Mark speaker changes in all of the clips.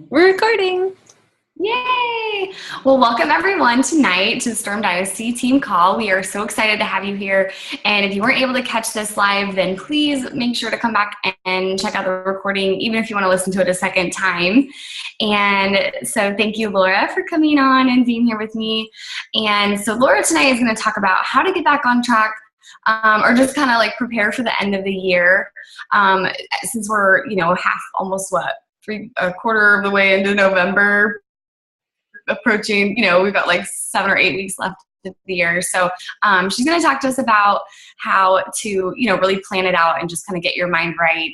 Speaker 1: We're recording.
Speaker 2: Yay! Well, welcome everyone tonight to the Storm Dynasty team call. We are so excited to have you here. And if you weren't able to catch this live, then please make sure to come back and check out the recording, even if you want to listen to it a second time. And so thank you, Laura, for coming on and being here with me. And so Laura tonight is going to talk about how to get back on track, or just kind of like prepare for the end of the year. Since we're, almost a quarter of the way into November, approaching, we've got like 7 or 8 weeks left of the year. So she's going to talk to us about how to, really plan it out and just kind of get your mind right.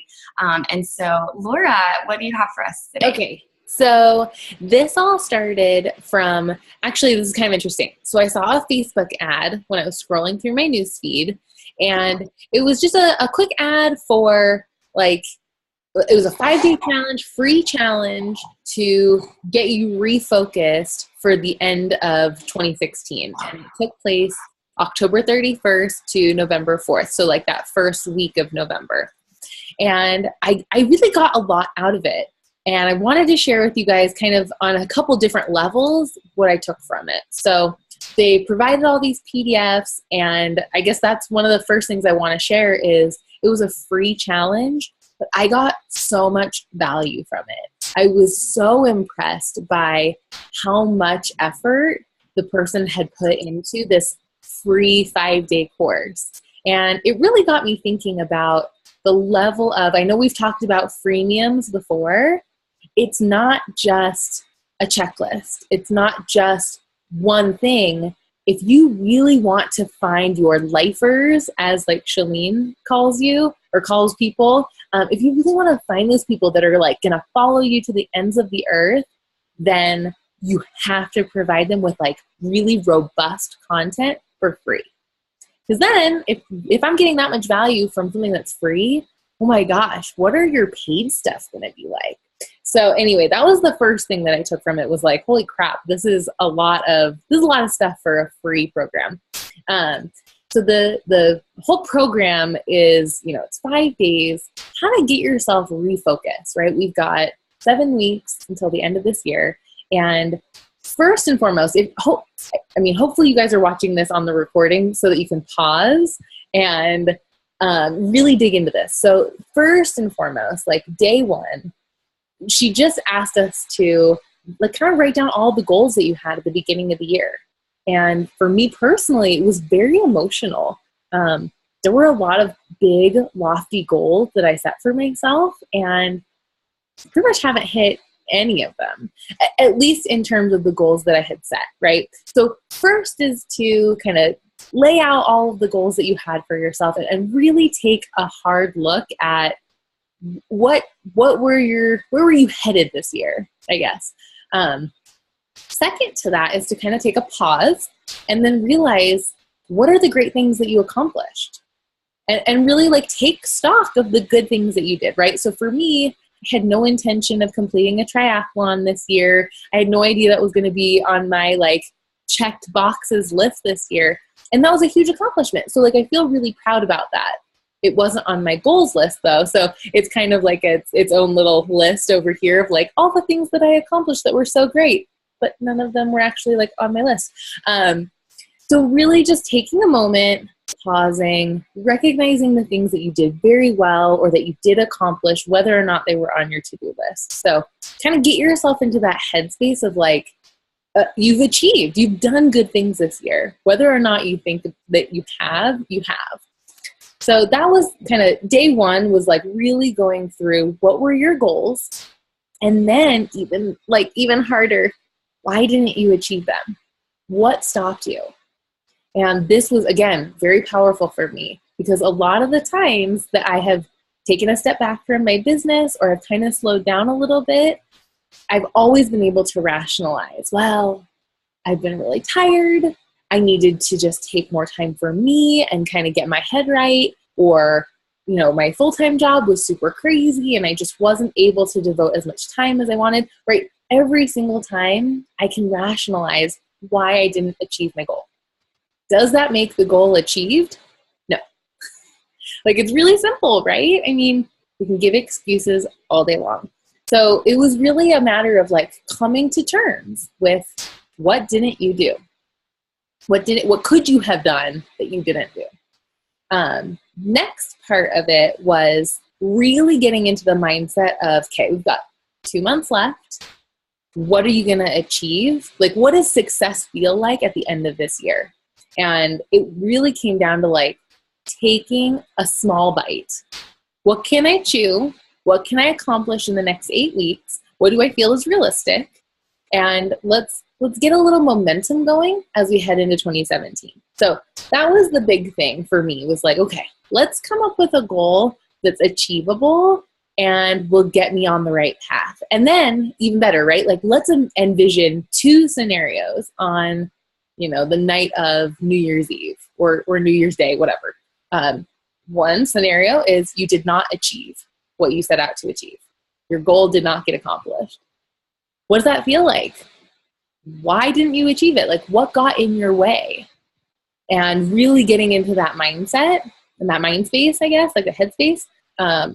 Speaker 2: And so Laura, what do you have for us today?
Speaker 1: Okay. So this all started from, actually, this is kind of interesting. So I saw a Facebook ad when I was scrolling through my newsfeed, and it was just a quick ad for it was a 5-day challenge, free challenge to get you refocused for the end of 2016. And it took place October 31st to November 4th. So like that first week of November. And I really got a lot out of it. And I wanted to share with you guys kind of on a couple different levels what I took from it. So they provided all these PDFs, and I guess that's one of the first things I want to share is it was a free challenge, but I got so much value from it. I was so impressed by how much effort the person had put into this free 5-day course. And it really got me thinking about the level of, I know we've talked about freemiums before. It's not just a checklist. It's not just one thing. If you really want to find your lifers, as like Shalene calls you or calls people, if you really want to find those people that are like going to follow you to the ends of the earth, then you have to provide them with like really robust content for free. Because then if I'm getting that much value from something that's free, oh my gosh, what are your paid stuff going to be like? So anyway, that was the first thing that I took from it was like, holy crap, this is a lot of stuff for a free program. So the whole program is, it's 5 days, how to get yourself refocused, right? We've got 7 weeks until the end of this year. And first and foremost, hopefully you guys are watching this on the recording so that you can pause and really dig into this. So first and foremost, like day one, she just asked us to kind of write down all the goals that you had at the beginning of the year. And for me personally, it was very emotional. There were a lot of big, lofty goals that I set for myself, and pretty much haven't hit any of them, at least in terms of the goals that I had set, right? So first is to kind of lay out all of the goals that you had for yourself and really take a hard look at where were you headed this year, I guess. Second to that is to kind of take a pause and then realize what are the great things that you accomplished, and really like take stock of the good things that you did, right? So for me, I had no intention of completing a triathlon this year. I had no idea that was going to be on my like checked boxes list this year. And that was a huge accomplishment. So like, I feel really proud about that. It wasn't on my goals list though. So it's kind of like its own little list over here of like all the things that I accomplished that were so great, but none of them were actually like on my list. So really just taking a moment, pausing, recognizing the things that you did very well or that you did accomplish, whether or not they were on your to-do list. So kind of get yourself into that headspace of like, you've done good things this year. Whether or not you think that you have. So that was kind of day one, was like really going through what were your goals, and then even harder, why didn't you achieve them? What stopped you? And this was, again, very powerful for me because a lot of the times that I have taken a step back from my business or I've kind of slowed down a little bit, I've always been able to rationalize, well, I've been really tired. I needed to just take more time for me and kind of get my head right. Or, my full-time job was super crazy and I just wasn't able to devote as much time as I wanted, right? Every single time I can rationalize why I didn't achieve my goal. Does that make the goal achieved? No. Like, it's really simple, right? I mean, we can give excuses all day long. So it was really a matter of like coming to terms with what didn't you do? What could you have done that you didn't do? Next part of it was really getting into the mindset of, okay, we've got 2 months left. What are you going to achieve? Like, what does success feel like at the end of this year? And it really came down to like taking a small bite. What can I chew? What can I accomplish in the next 8 weeks? What do I feel is realistic? And let's get a little momentum going as we head into 2017. So that was the big thing for me, was like, okay, let's come up with a goal that's achievable and will get me on the right path. And then even better, right? Like, let's envision 2 scenarios on, the night of New Year's Eve or New Year's Day, whatever. One scenario is you did not achieve what you set out to achieve. Your goal did not get accomplished. What does that feel like? Why didn't you achieve it? Like, what got in your way? And really getting into that mindset and that mind space, I guess, like the headspace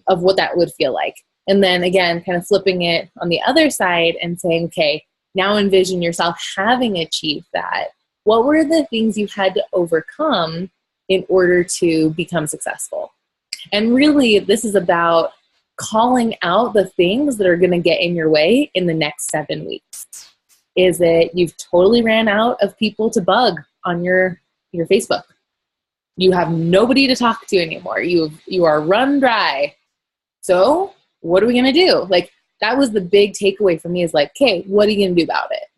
Speaker 1: of what that would feel like. And then again, kind of flipping it on the other side and saying, okay, now envision yourself having achieved that. What were the things you had to overcome in order to become successful? And really, this is about calling out the things that are going to get in your way in the next 7 weeks. Is it you've totally ran out of people to bug on your Facebook? You have nobody to talk to anymore. You are run dry. So what are we going to do? Like, that was the big takeaway for me, is like, okay, what are you going to do about it?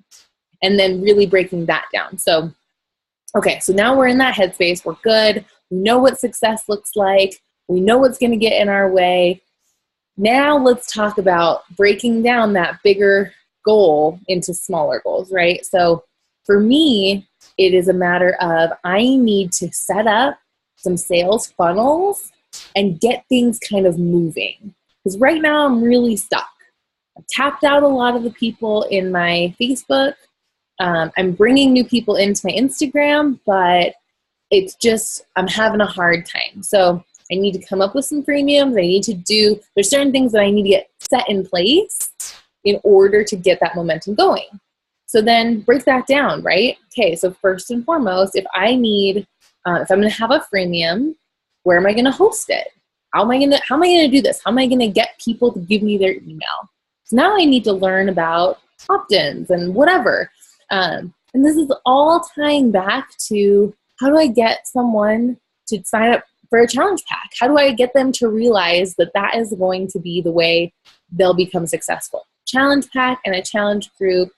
Speaker 1: And then really breaking that down. So, okay, so now we're in that headspace. We're good. We know what success looks like. We know what's going to get in our way. Now let's talk about breaking down that bigger goal into smaller goals, right? So for me, it is a matter of I need to set up some sales funnels and get things kind of moving. Because right now I'm really stuck. I've tapped out a lot of the people in my Facebook. I'm bringing new people into my Instagram, but it's just, I'm having a hard time. So I need to come up with some premiums. There's certain things that I need to get set in place in order to get that momentum going. So then break that down, right? Okay, so first and foremost, if I'm going to have a freemium, where am I going to host it? How am I going to do this? How am I going to get people to give me their email? So now I need to learn about opt-ins and whatever. And this is all tying back to, how do I get someone to sign up for a challenge pack? How do I get them to realize that that is going to be the way they'll become successful? Challenge pack and a challenge group,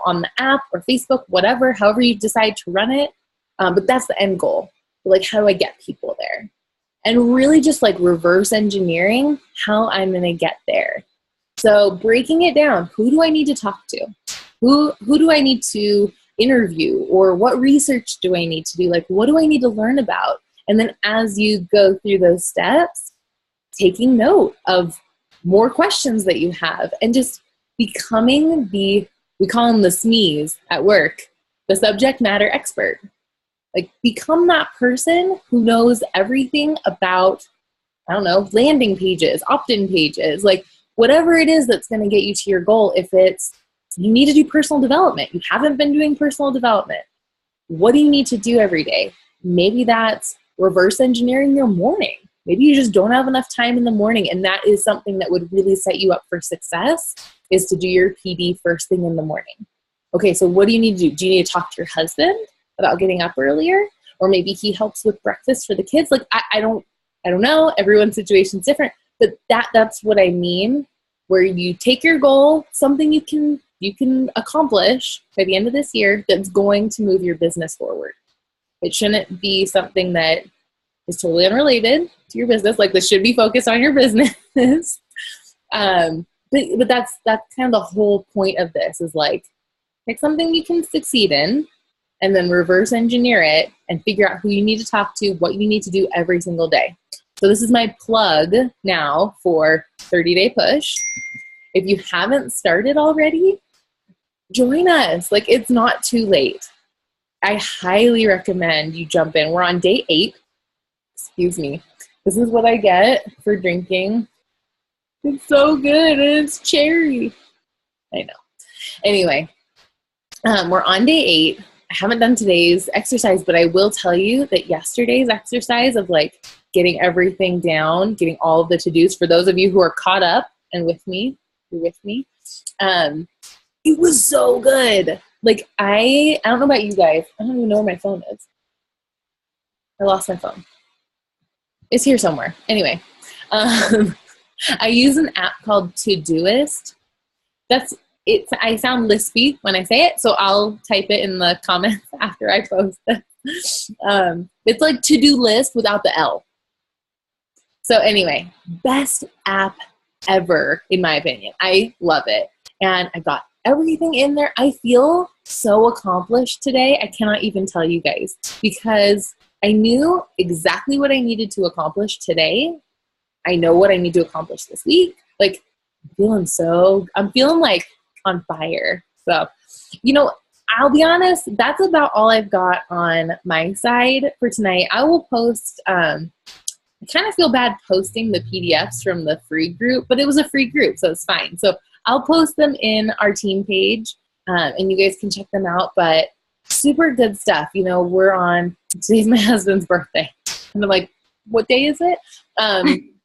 Speaker 1: on the app or Facebook, whatever, however you decide to run it. But that's the end goal. Like, how do I get people there? And really just like reverse engineering how I'm going to get there. So breaking it down, who do I need to talk to? Who do I need to interview? Or what research do I need to do? Like, what do I need to learn about? And then as you go through those steps, taking note of more questions that you have and just becoming we call them the SMEs at work, the subject matter expert. Like, become that person who knows everything about, landing pages, opt-in pages, like whatever it is that's going to get you to your goal. If it's, you need to do personal development, you haven't been doing personal development, what do you need to do every day? Maybe that's reverse engineering your morning. Maybe you just don't have enough time in the morning, and that is something that would really set you up for success, is to do your PD first thing in the morning. Okay, so what do you need to do? Do you need to talk to your husband about getting up earlier? Or maybe he helps with breakfast for the kids? Like, I don't know. Everyone's situation is different, but that's what I mean, where you take your goal, something you can accomplish by the end of this year that's going to move your business forward. It shouldn't be something that is totally unrelated to your business. Like, this should be focused on your business. But that's kind of the whole point of this, is like, pick something you can succeed in and then reverse engineer it and figure out who you need to talk to, what you need to do every single day. So this is my plug now for 30-Day Push. If you haven't started already, join us. Like, it's not too late. I highly recommend you jump in. We're on day 8. Excuse me. This is what I get for drinking It's so good, and it's cherry. I know. Anyway, we're on day 8. I haven't done today's exercise, but I will tell you that yesterday's exercise of like getting everything down, getting all of the to-dos, for those of you who are caught up and with me, you're with me, it was so good. Like, I don't know about you guys. I don't even know where my phone is. I lost my phone. It's here somewhere. Anyway, I use an app called Todoist. I sound lispy when I say it, so I'll type it in the comments after I post it. It's like to-do list without the L. So anyway, best app ever, in my opinion. I love it. And I got everything in there. I feel so accomplished today. I cannot even tell you guys, because I knew exactly what I needed to accomplish today. I know what I need to accomplish this week. Like, I'm feeling like on fire. So, I'll be honest, that's about all I've got on my side for tonight. I will post, I kind of feel bad posting the PDFs from the free group, but it was a free group, so it's fine. So I'll post them in our team page, and you guys can check them out, but super good stuff. Today's my husband's birthday. And I'm like, what day is it?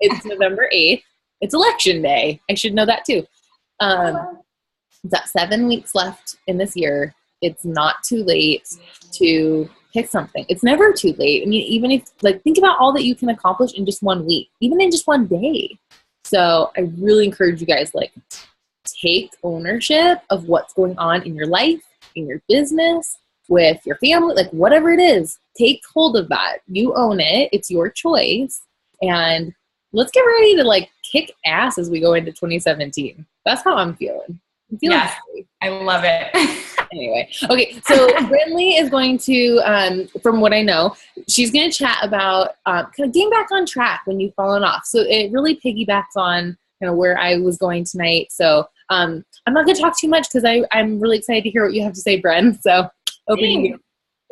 Speaker 1: It's November 8th. It's election day. I should know that too. We've got 7 weeks left in this year. It's not too late to pick something. It's never too late. I mean, even if, think about all that you can accomplish in just 1 week, even in just 1 day. So I really encourage you guys, take ownership of what's going on in your life, in your business, with your family, whatever it is. Take hold of that. You own it. It's your choice. And let's get ready to kick ass as we go into 2017. That's how I'm feeling.
Speaker 2: Yes, I love it.
Speaker 1: Anyway, okay, so Brinley is going to, from what I know, she's going to chat about kind of getting back on track when you've fallen off. So it really piggybacks on kind of where I was going tonight. So I'm not going to talk too much because I'm really excited to hear what you have to say, Bren. So over to you.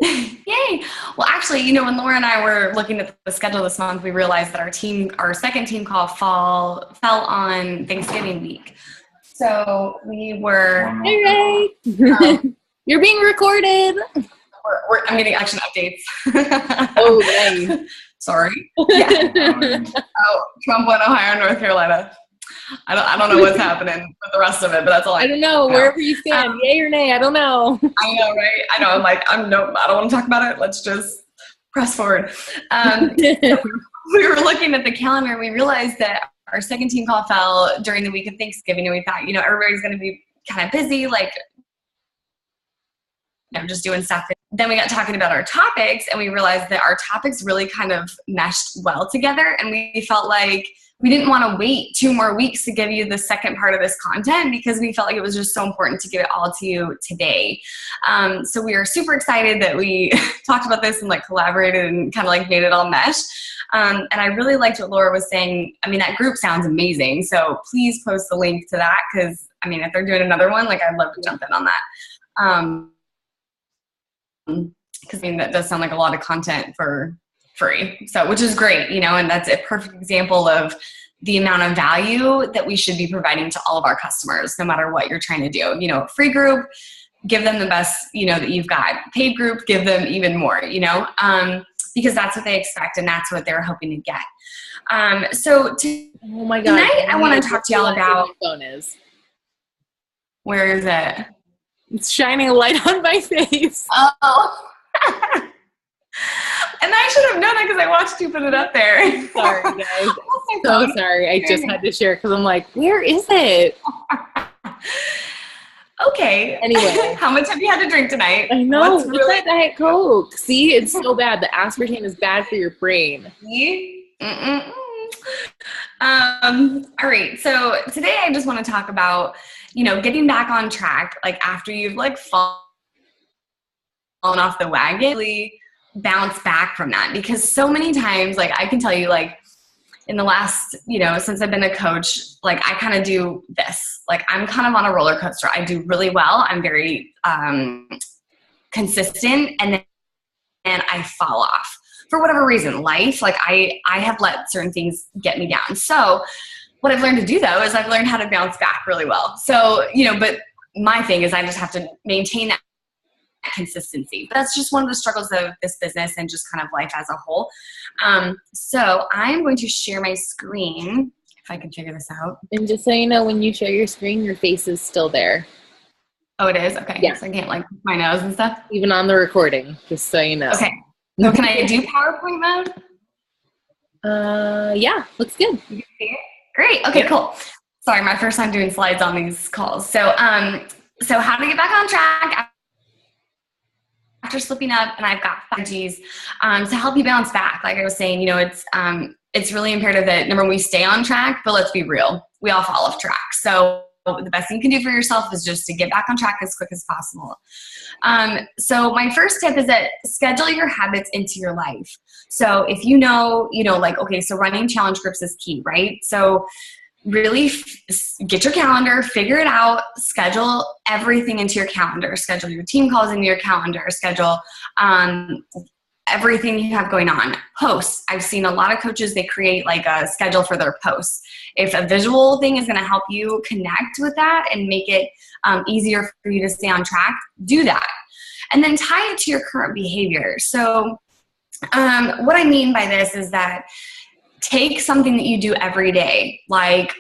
Speaker 2: Yay. Well, actually, when Laura and I were looking at the schedule this month, we realized that our second team call fell on Thanksgiving week. So we were...
Speaker 1: Hey, Ray! You're being recorded!
Speaker 2: I'm getting action updates.
Speaker 1: Oh, nice.
Speaker 2: Sorry. Yeah. Trump won Ohio and North Carolina. I don't know what's happening with the rest of it, but that's all
Speaker 1: I don't know. Wherever you stand, yay or nay, I don't know.
Speaker 2: I know, right? I know. I'm like, I don't want to talk about it. Let's just press forward. So we were looking at the calendar and we realized that our second team call fell during the week of Thanksgiving, and we thought, everybody's going to be kind of busy, just doing stuff. Then we got talking about our topics, and we realized that our topics really kind of meshed well together, and we felt like we didn't want to wait 2 more weeks to give you the second part of this content because we felt like it was just so important to give it all to you today. So we are super excited that we talked about this and collaborated and kind of made it all mesh. And I really liked what Laura was saying. I mean, that group sounds amazing. So please post the link to that because, if they're doing another one, I'd love to jump in on that. Because, that does sound like a lot of content for free. So, which is great, and that's a perfect example of the amount of value that we should be providing to all of our customers, no matter what you're trying to do. Free group, give them the best, that you've got. Paid group, give them even more, because that's what they expect and that's what they're hoping to get.
Speaker 1: Oh my God.
Speaker 2: Tonight I want to talk to y'all about...
Speaker 1: My phone is.
Speaker 2: Where is it?
Speaker 1: It's shining a light on my face.
Speaker 2: Oh. And I should have known it because I watched you put it up there.
Speaker 1: Sorry, guys. So sorry. I just had to share because I'm like, where is it?
Speaker 2: Okay.
Speaker 1: Anyway.
Speaker 2: How much have you had to drink tonight?
Speaker 1: I know. What's that Diet Coke? See, it's so bad. The aspartame is bad for your brain.
Speaker 2: All right. So today I just want to talk about, getting back on track, after you've fallen off the wagon, really bounce back from that. Because so many times, I can tell you, in the last, since I've been a coach, I kind of do this. I'm kind of on a roller coaster. I do really well. I'm very consistent, and then I fall off for whatever reason. Life, I have let certain things get me down. So what I've learned to do though is I've learned how to bounce back really well. So, but my thing is I just have to maintain that consistency. But that's just one of the struggles of this business and just kind of life as a whole. So I'm going to share my screen if I can figure this out.
Speaker 1: And just so you know, when you share your screen, your face is still there.
Speaker 2: Oh, it is? Okay.
Speaker 1: Yeah.
Speaker 2: So I can't like my nose and stuff?
Speaker 1: Even on the recording, just so you know.
Speaker 2: Okay. So can I do PowerPoint mode?
Speaker 1: Yeah, looks good.
Speaker 2: You can see it? Great. Okay, cool. Sorry, my first time doing slides on these calls. So, so how to get back on track after slipping up, and I've got 5 Gs to help you bounce back. Like I was saying, it's really imperative that, number one, we stay on track, but let's be real. We all fall off track. So the best thing you can do for yourself is just to get back on track as quick as possible. So my first tip is that schedule your habits into your life. So if okay, so running challenge groups is key, right? So really get your calendar, figure it out, schedule everything into your calendar, schedule your team calls into your calendar, schedule everything you have going on. Posts. I've seen a lot of coaches, they create like a schedule for their posts. If a visual thing is going to help you connect with that and make it easier for you to stay on track, do that. And then tie it to your current behavior. So what I mean by this is that take something that you do every day, like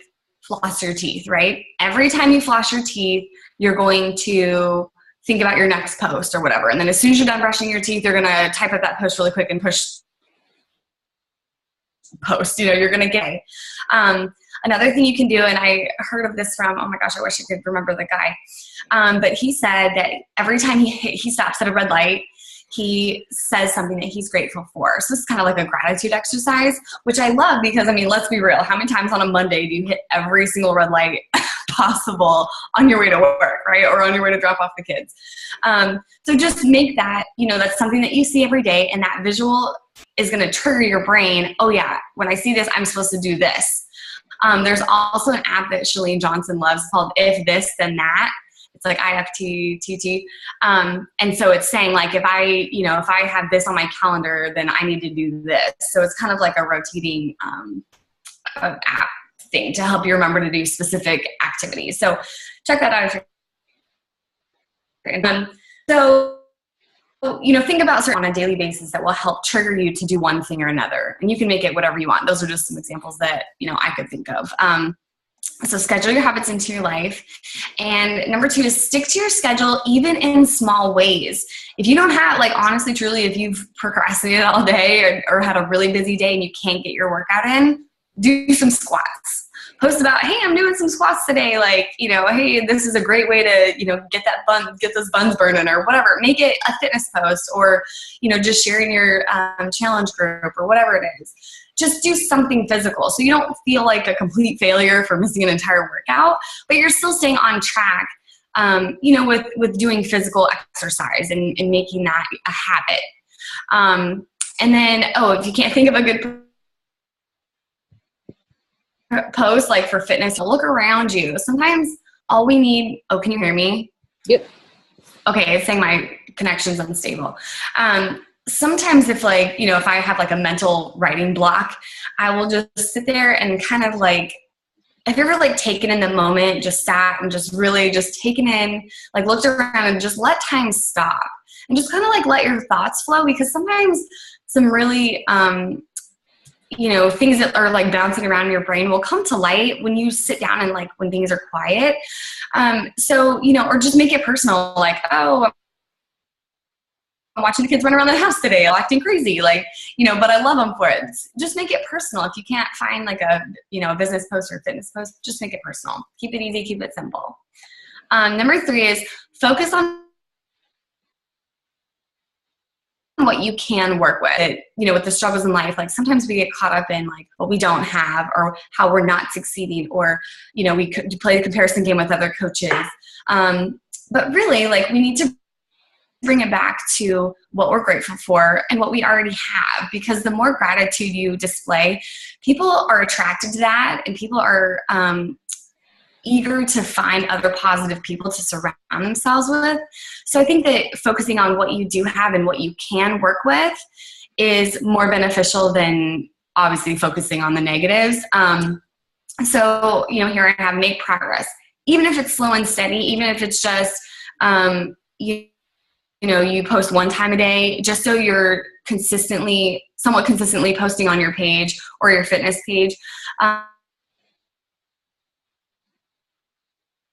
Speaker 2: floss your teeth, right? Every time you floss your teeth, you're going to think about your next post or whatever. And then as soon as you're done brushing your teeth, you're going to type up that post really quick and push post. You're going to get another thing you can do, and I heard of this from, oh my gosh, I wish I could remember the guy. But he said that every time he stops at a red light, he says something that he's grateful for. So this is kind of like a gratitude exercise, which I love because, let's be real. How many times on a Monday do you hit every single red light possible on your way to work, right? Or on your way to drop off the kids. So just make that, that's something that you see every day, and that visual is going to trigger your brain. Oh yeah, when I see this, I'm supposed to do this. There's also an app that Chalene Johnson loves called If This Then That. It's like IFTTT. And so it's saying like, if I have this on my calendar, then I need to do this. So it's kind of like a rotating app thing to help you remember to do specific activities. So check that out. Think about certain on a daily basis that will help trigger you to do one thing or another. And you can make it whatever you want. Those are just some examples that, I could think of. So schedule your habits into your life. And number 2 is stick to your schedule, even in small ways. If you don't have, honestly, truly, if you've procrastinated all day or had a really busy day and you can't get your workout in, do some squats. Post about, hey, I'm doing some squats today. Hey, this is a great way to, get those buns burning or whatever. Make it a fitness post or, just sharing your challenge group or whatever it is. Just do something physical so you don't feel like a complete failure for missing an entire workout, but you're still staying on track, with doing physical exercise and making that a habit. And then, if you can't think of a good post for fitness, look around you. Sometimes all we need, can you hear me?
Speaker 1: Yep.
Speaker 2: Okay, it's saying my connection's unstable. Sometimes if if I have a mental writing block, I will just sit there and kind of if you're ever taken in the moment, just sat and just really just taken in, looked around and just let time stop and just kind of let your thoughts flow, because sometimes some really, things that are bouncing around in your brain will come to light when you sit down and when things are quiet. Or just make it personal, I'm watching the kids run around the house today, acting crazy, but I love them for it. Just make it personal. If you can't find a business post or fitness post, just make it personal. Keep it easy, keep it simple. Number 3 is focus on what you can work with. With the struggles in life, sometimes we get caught up in what we don't have or how we're not succeeding, or, we could play the comparison game with other coaches. But really, we need to bring it back to what we're grateful for and what we already have, because the more gratitude you display, people are attracted to that, and people are eager to find other positive people to surround themselves with. So I think that focusing on what you do have and what you can work with is more beneficial than obviously focusing on the negatives. So, here I have make progress. Even if it's slow and steady, even if it's just, you post one time a day, just so you're somewhat consistently posting on your page or your fitness page.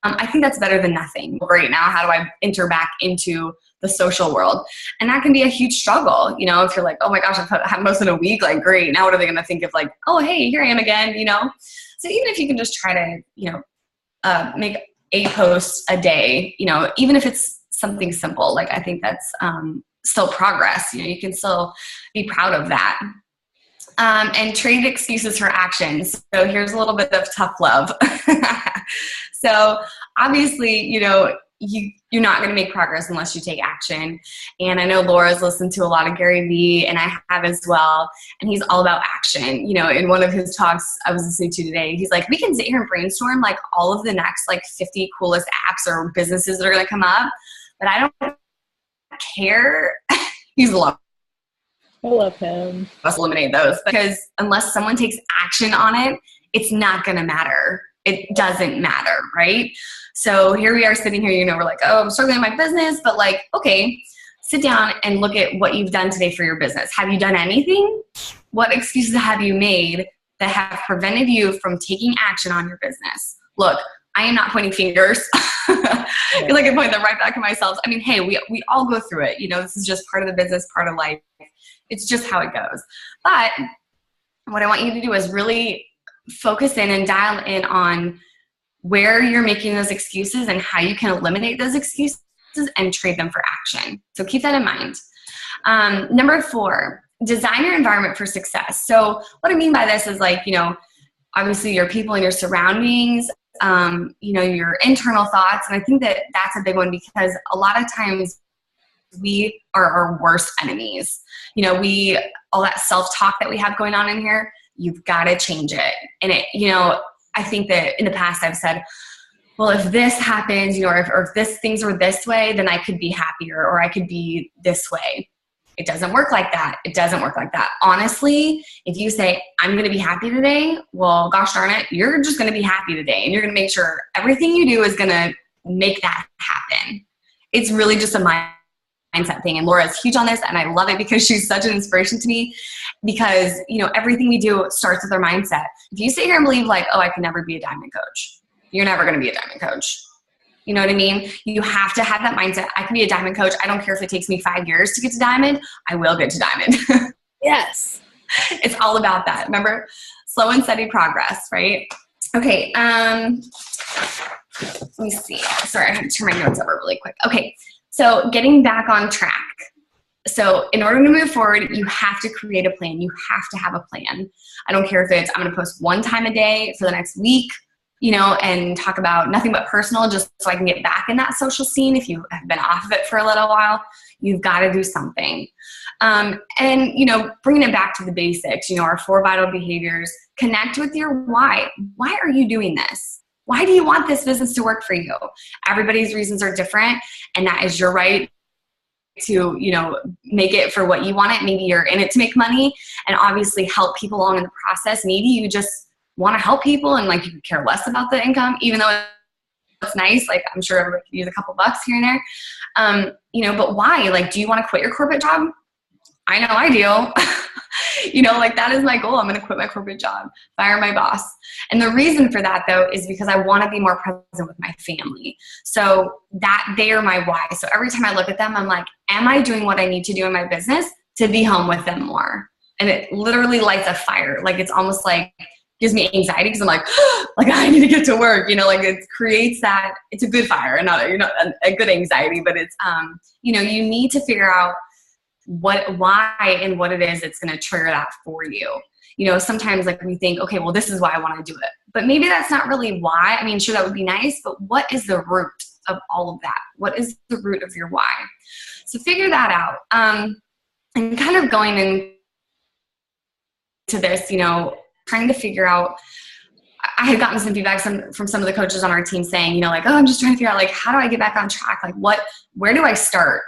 Speaker 2: I think that's better than nothing. Great. Now, how do I enter back into the social world? And that can be a huge struggle. If you're like, oh my gosh, I haven't posted in a week, like, great. Now what are they going to think of, like, oh, hey, here I am again, So even if you can just try to, make 8 posts a day, even if it's something simple, like, I think that's still progress. You can still be proud of that. And trade excuses for actions. So here's a little bit of tough love. So obviously, you're not going to make progress unless you take action. And I know Laura's listened to a lot of Gary Vee, and I have as well. And he's all about action. In one of his talks I was listening to today, he's like, we can sit here and brainstorm like all of the next like 50 coolest apps or businesses that are going to come up, but I don't care. He's loved.
Speaker 1: I love him.
Speaker 2: Let's eliminate those, because unless someone takes action on it, it's not going to matter. It doesn't matter, right? So here we are sitting here, we're like, oh, I'm struggling in my business, but like, okay, sit down and look at what you've done today for your business. Have you done anything? What excuses have you made that have prevented you from taking action on your business? Look, I am not pointing fingers. I feel like I point them right back at myself. I mean, hey, we all go through it. This is just part of the business, part of life. It's just how it goes. But what I want you to do is really focus in and dial in on where you're making those excuses and how you can eliminate those excuses and trade them for action. So keep that in mind. Number 4, design your environment for success. So what I mean by this is like, obviously your people and your surroundings, your internal thoughts. And I think that that's a big one, because a lot of times we are our worst enemies. All that self-talk that we have going on in here, you've got to change it. And I think that in the past I've said, well, if this happens, or if things were this way, then I could be happier, or I could be this way. It doesn't work like that. It doesn't work like that. Honestly, if you say, I'm going to be happy today, well, gosh darn it, you're just going to be happy today. And you're going to make sure everything you do is going to make that happen. It's really just a mindset thing. And Laura's huge on this, and I love it because she's such an inspiration to me, because, everything we do starts with our mindset. If you sit here and believe like, oh, I can never be a diamond coach, you're never going to be a diamond coach. You know what I mean? You have to have that mindset. I can be a diamond coach. I don't care if it takes me 5 years to get to diamond. I will get to diamond.
Speaker 1: Yes.
Speaker 2: It's all about that. Remember, slow and steady progress, right? Okay. Let me see. Sorry, I have to turn my notes over really quick. Okay. So getting back on track. So in order to move forward, you have to create a plan. You have to have a plan. I don't care if it's, I'm going to post 1 time a day for the next week, and talk about nothing but personal, just so I can get back in that social scene. If you have been off of it for a little while, you've got to do something. And, bringing it back to the basics, our 4 vital behaviors, connect with your why. Why are you doing this? Why do you want this business to work for you? Everybody's reasons are different, and that is your right to, make it for what you want it. Maybe you're in it to make money and obviously help people along in the process. Maybe you just want to help people and like you could care less about the income, even though it's nice. Like, I'm sure everybody could use a couple bucks here and there. But why? Like, do you want to quit your corporate job? I know I do. That is my goal. I'm going to quit my corporate job, fire my boss. And the reason for that, though, is because I want to be more present with my family. So that they are my why. So every time I look at them, I'm like, am I doing what I need to do in my business to be home with them more? And it literally lights a fire. Like, it's almost like gives me anxiety because I'm like, I need to get to work. It creates that. It's a good fire, and not a good anxiety, but it's you need to figure out why and what it is that's going to trigger that for you. Sometimes like we think, okay, well, this is why I want to do it, but maybe that's not really why. I mean, sure, that would be nice, but what is the root of all of that? What is the root of your why? So figure that out. And kind of going into this, trying to figure out, I had gotten some feedback from some of the coaches on our team saying, oh, I'm just trying to figure out, like, how do I get back on track? Like, where do I start?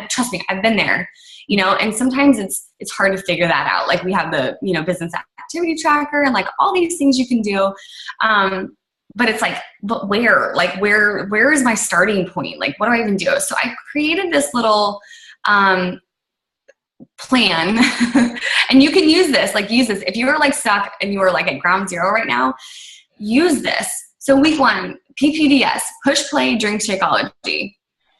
Speaker 2: Trust me, I've been there, and sometimes it's hard to figure that out. Like, we have the, business activity tracker and like all these things you can do. But it's like, but where? Like, where is my starting point? Like, what do I even do? So I created this little plan and you can use this, if you were like stuck and you were like at ground zero right now, use this. So week 1, PPDS, push, play, drink, Shakeology.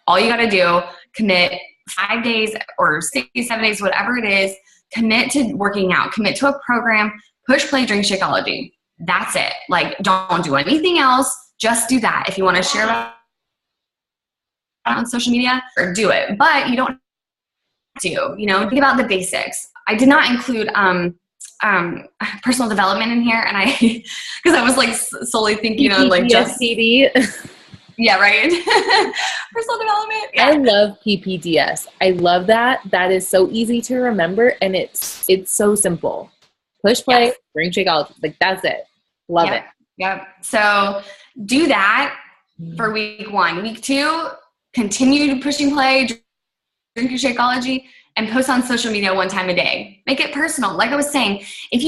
Speaker 2: All you got to do, commit 5 days or 6, 7 days, whatever it is, commit to working out, commit to a program, push, play, drink, Shakeology. That's it. Like, don't do anything else. Just do that. If you want to share that on social media, or do it, but you don't do, think about the basics. I did not include personal development in here, and because I was like solely thinking on like just
Speaker 1: PPDS.
Speaker 2: Yeah, right. Personal development. Yeah.
Speaker 1: I love PPDS. I love that. That is so easy to remember, and it's so simple. Push, play, yes. Drink, Shakeology. Like, that's it. Love it.
Speaker 2: Yep. So do that for week 1. Week 2, continue pushing play, drink your Shakeology, and post on social media 1 time a day. Make it personal. Like I was saying, if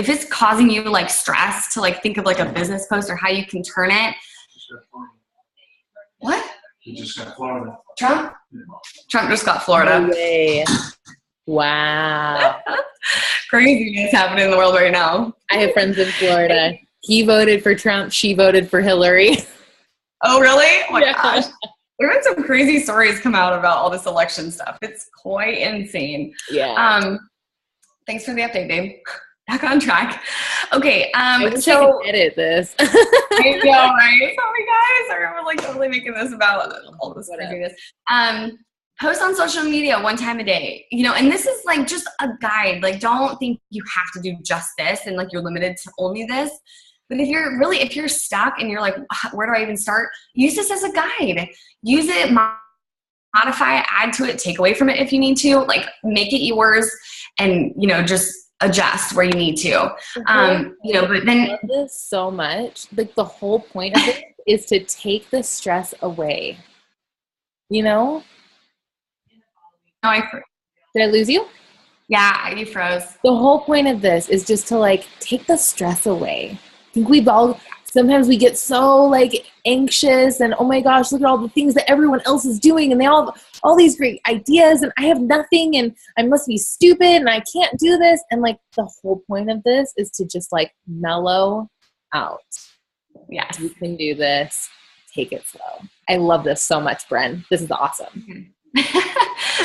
Speaker 2: it's causing you like stress to like think of like a business post or how you can turn it. What?
Speaker 3: He just got Florida.
Speaker 2: Trump? Yeah. Trump just got Florida.
Speaker 1: No way. Wow.
Speaker 2: Craziness happening in the world right now.
Speaker 1: I have friends in Florida. He voted for Trump. She voted for Hillary.
Speaker 2: Oh, really? Oh my
Speaker 1: yeah.
Speaker 2: gosh. There have been some crazy stories come out about all this election stuff. It's quite insane.
Speaker 1: Yeah.
Speaker 2: Thanks for the update, babe. Back on track. Okay.
Speaker 1: I wish I could edit this.
Speaker 2: I know, right? Sorry, guys. I'm like totally making this about all this craziness. Post on social media 1 time a day. And this is like just a guide. Like, don't think you have to do just this and like you're limited to only this. But if you're stuck and you're like, where do I even start? Use this as a guide. Use it, modify it, add to it, take away from it if you need to. Like, make it yours, and just adjust where you need to. But then
Speaker 1: I love this so much. Like, the whole point of it is to take the stress away.
Speaker 2: No,
Speaker 1: Did I lose you?
Speaker 2: Yeah, you froze.
Speaker 1: The whole point of this is just to like take the stress away. I think sometimes we get so like anxious and, oh my gosh, look at all the things that everyone else is doing, and they all these great ideas, and I have nothing, and I must be stupid, and I can't do this. And like, the whole point of this is to just like mellow out.
Speaker 2: Yes.
Speaker 1: You can do this. Take it slow. I love this so much, Bren. This is awesome.
Speaker 2: Mm-hmm.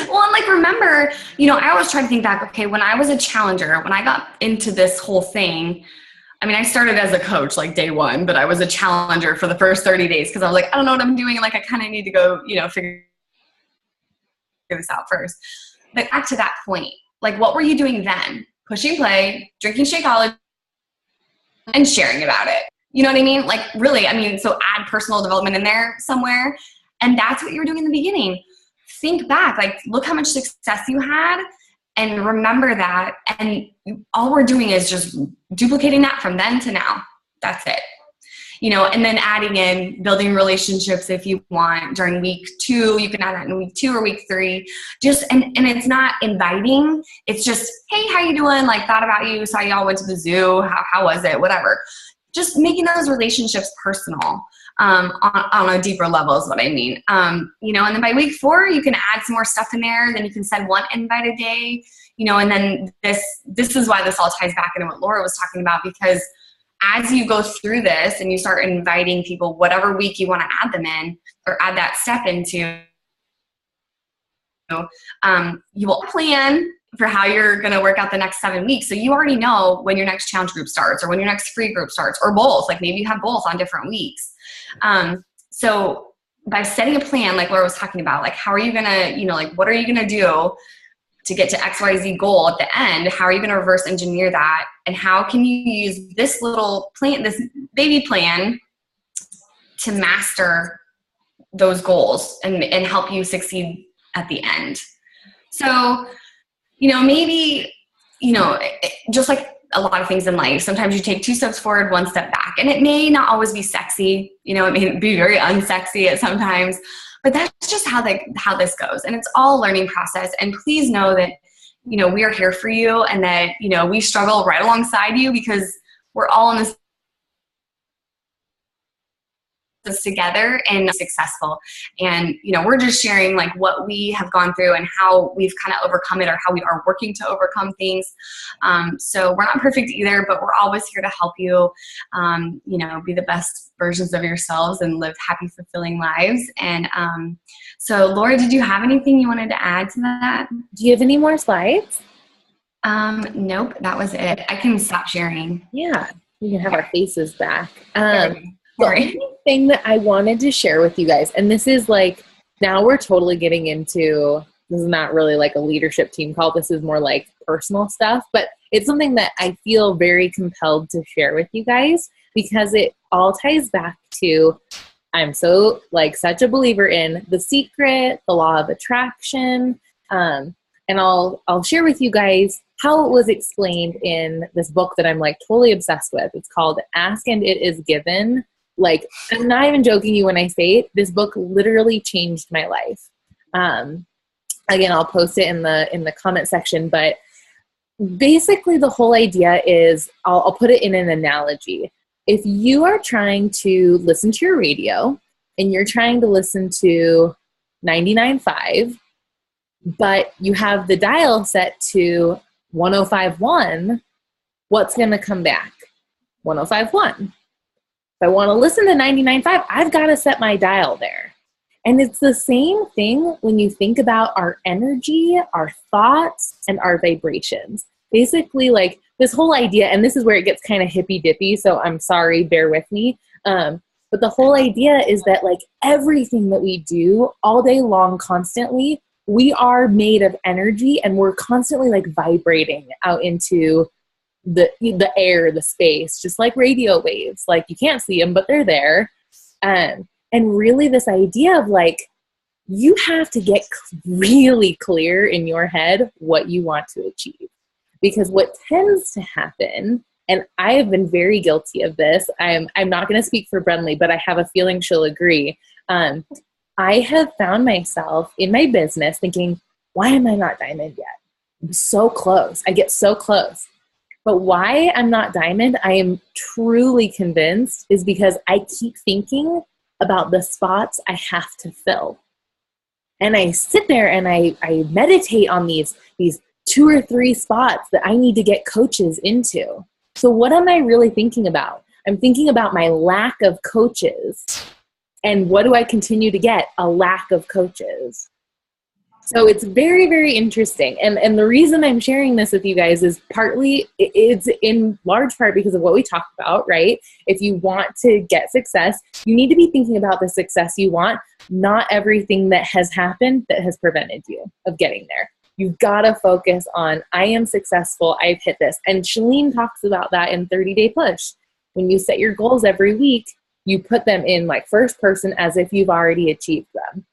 Speaker 2: Well, and like, remember, I always try to think back, okay, when I was a challenger, when I got into this whole thing, I mean, I started as a coach like day 1, but I was a challenger for the first 30 days because I was like, I don't know what I'm doing. Like, I kind of need to go, figure this out first. But back to that point, like, what were you doing then? Pushing play, drinking Shakeology, and sharing about it. You know what I mean? Like, really, so add personal development in there somewhere. And that's what you were doing in the beginning. Think back, like, look how much success you had, and remember that. And all we're doing is just duplicating that from then to now. That's it. And then adding in building relationships if you want during week 2. You can add that in week 2 or week 3. And it's not inviting. It's just, hey, how you doing? Like, thought about you. Saw y'all went to the zoo. How was it? Whatever. Just making those relationships personal. On a deeper level is what I mean. And then by week 4, you can add some more stuff in there. Then you can send 1 invite a day, and then this is why this all ties back into what Laura was talking about, because as you go through this and you start inviting people, whatever week you want to add them in or add that step into, you will plan for how you're going to work out the next 7 weeks. So you already know when your next challenge group starts or when your next free group starts, or both. Like, maybe you have both on different weeks. So by setting a plan, like Laura was talking about, like, how are you going to, what are you going to do to get to XYZ goal at the end? How are you going to reverse engineer that? And how can you use this little plan, this baby plan, to master those goals and help you succeed at the end? So, maybe, just like a lot of things in life, sometimes you take 2 steps forward, 1 step back, and it may not always be sexy. It may be very unsexy at sometimes, but that's just how this goes. And it's all a learning process. And please know that, we are here for you, and that, we struggle right alongside you, because we're all in this together and successful. And, we're just sharing like what we have gone through and how we've kind of overcome it, or how we are working to overcome things. So we're not perfect either, but we're always here to help you, be the best versions of yourselves and live happy, fulfilling lives. And so Laura, did you have anything you wanted to add to that?
Speaker 1: Do you have any more slides?
Speaker 2: Nope, that was it. I can stop sharing.
Speaker 1: Yeah, we can have our faces back.
Speaker 2: The
Speaker 1: only thing that I wanted to share with you guys, and this is like, now we're totally getting into, this is not really like a leadership team call, this is more like personal stuff, but it's something that I feel very compelled to share with you guys, because it all ties back to, I'm so like such a believer in The Secret, the law of attraction, and I'll share with you guys how it was explained in this book that I'm like totally obsessed with. It's called Ask and It Is Given. Like, I'm not even joking you when I say it. This book literally changed my life. Again, I'll post it in the comment section, but basically the whole idea is, I'll put it in an analogy. If you are trying to listen to your radio and you're trying to listen to 99.5, but you have the dial set to 105.1, what's going to come back? 105.1. If I want to listen to 99.5, I've got to set my dial there. And it's the same thing when you think about our energy, our thoughts, and our vibrations. Basically, like this whole idea, and this is where it gets kind of hippy-dippy, so I'm sorry, bear with me. But the whole idea is that like everything that we do all day long, constantly, we are made of energy, and we're constantly like vibrating out into the air, the space, just like radio waves. Like you can't see them, but they're there. And really this idea of like, you have to get really clear in your head what you want to achieve. Because what tends to happen, and I have been very guilty of this, I'm not going to speak for Brenly, but I have a feeling she'll agree. I have found myself in my business thinking, why am I not diamond yet? I'm so close. I get so close. But why I'm not diamond, I am truly convinced, is because I keep thinking about the spots I have to fill. And I sit there and I meditate on these 2 or 3 spots that I need to get coaches into. So what am I really thinking about? I'm thinking about my lack of coaches. And what do I continue to get? A lack of coaches. So it's very, very interesting. And the reason I'm sharing this with you guys is partly, it's in large part because of what we talked about, right? If you want to get success, you need to be thinking about the success you want, not everything that has happened that has prevented you of getting there. You've got to focus on, I am successful, I've hit this. And Shalene talks about that in 30-Day Push. When you set your goals every week, you put them in like first person as if you've already achieved them.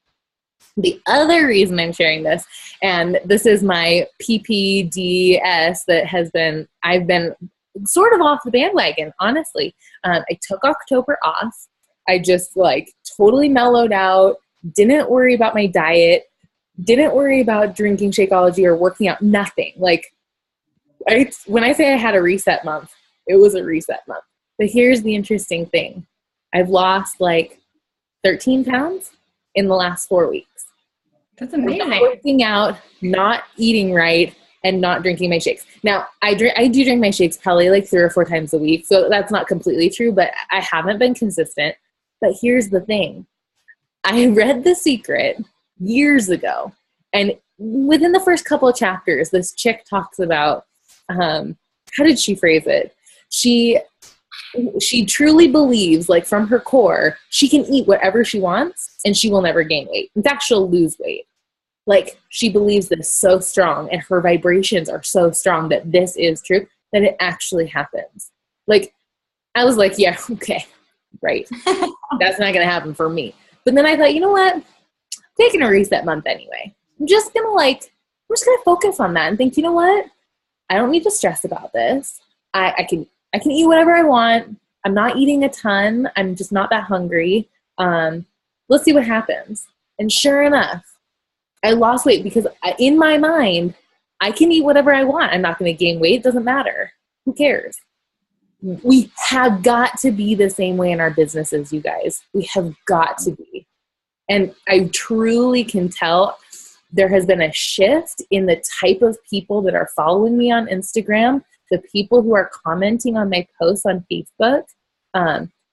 Speaker 1: The other reason I'm sharing this, and this is my PPDS that I've been sort of off the bandwagon, honestly. I took October off. I just like totally mellowed out, didn't worry about my diet, didn't worry about drinking Shakeology or working out, nothing. Like, when I say I had a reset month, it was a reset month. But here's the interesting thing. I've lost like 13 pounds in the last 4 weeks.
Speaker 2: That's amazing.
Speaker 1: Not working out, not eating right, and not drinking my shakes. Now, I do drink my shakes probably like 3 or 4 times a week, so that's not completely true, but I haven't been consistent. But here's the thing. I read The Secret years ago, and within the first couple of chapters, this chick talks about, how did she phrase it? She truly believes, like from her core, she can eat whatever she wants and she will never gain weight. In fact, she'll lose weight. Like, she believes this so strong and her vibrations are so strong that this is true, that it actually happens. Like, I was like, yeah, okay, right. That's not going to happen for me. But then I thought, you know what? I'm taking a reset month anyway. I'm just going to focus on that and think, you know what? I don't need to stress about this. I can eat whatever I want. I'm not eating a ton. I'm just not that hungry. Let's see what happens. And sure enough, I lost weight because in my mind, I can eat whatever I want. I'm not going to gain weight. It doesn't matter. Who cares? We have got to be the same way in our businesses, you guys. We have got to be. And I truly can tell there has been a shift in the type of people that are following me on Instagram, the people who are commenting on my posts on Facebook.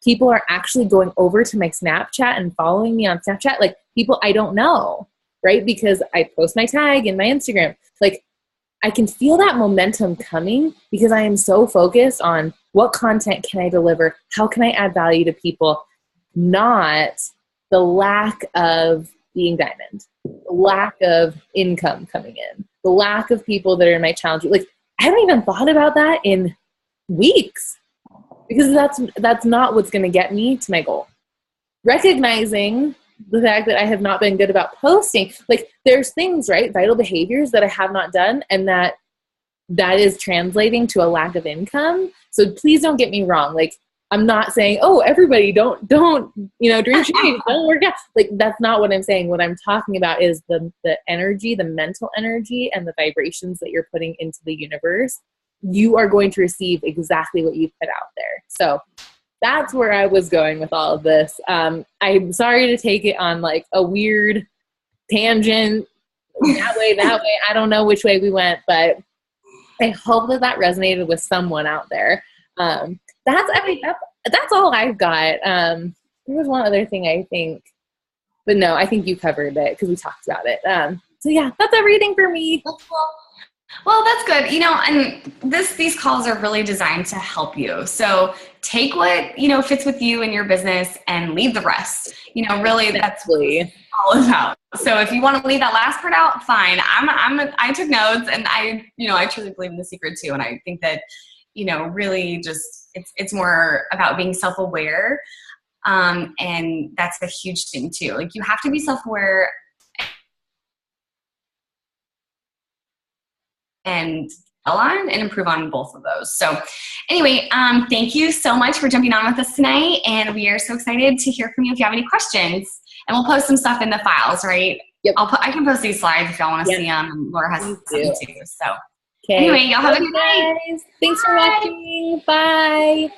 Speaker 1: People are actually going over to my Snapchat and following me on Snapchat, like people I don't know, right? Because I post my tag in my Instagram. Like, I can feel that momentum coming because I am so focused on what content can I deliver? How can I add value to people? Not the lack of being diamond, the lack of income coming in, the lack of people that are in my challenge. Like, I haven't even thought about that in weeks because that's not what's going to get me to my goal. Recognizing the fact that I have not been good about posting, like there's things, right? Vital behaviors that I have not done and that is translating to a lack of income. So please don't get me wrong. Like, I'm not saying, oh, everybody don't, drink shake, don't work out. Like, that's not what I'm saying. What I'm talking about is the energy, the mental energy and the vibrations that you're putting into the universe. You are going to receive exactly what you put out there. So that's where I was going with all of this. I'm sorry to take it on like a weird tangent that way. I don't know which way we went, but I hope that resonated with someone out there. That's all I've got. There was one other thing I think, but no, I think you covered it because we talked about it. So yeah, that's everything for me.
Speaker 2: Well, that's good. And these calls are really designed to help you. So take what, fits with you and your business and leave the rest. Really that's what it's all about. So if you want to leave that last part out, fine. I took notes and I truly believe in the secret too. And I think that, really just, it's more about being self-aware. And that's a huge thing too. Like, you have to be self-aware and align and improve on both of those. So anyway, thank you so much for jumping on with us tonight. And we are so excited to hear from you if you have any questions. And we'll post some stuff in the files, right?
Speaker 1: Yep.
Speaker 2: I can post these slides if y'all want to see them. Laura has some too. So
Speaker 1: okay.
Speaker 2: Anyway, y'all have a good night.
Speaker 1: Thanks for watching. Bye.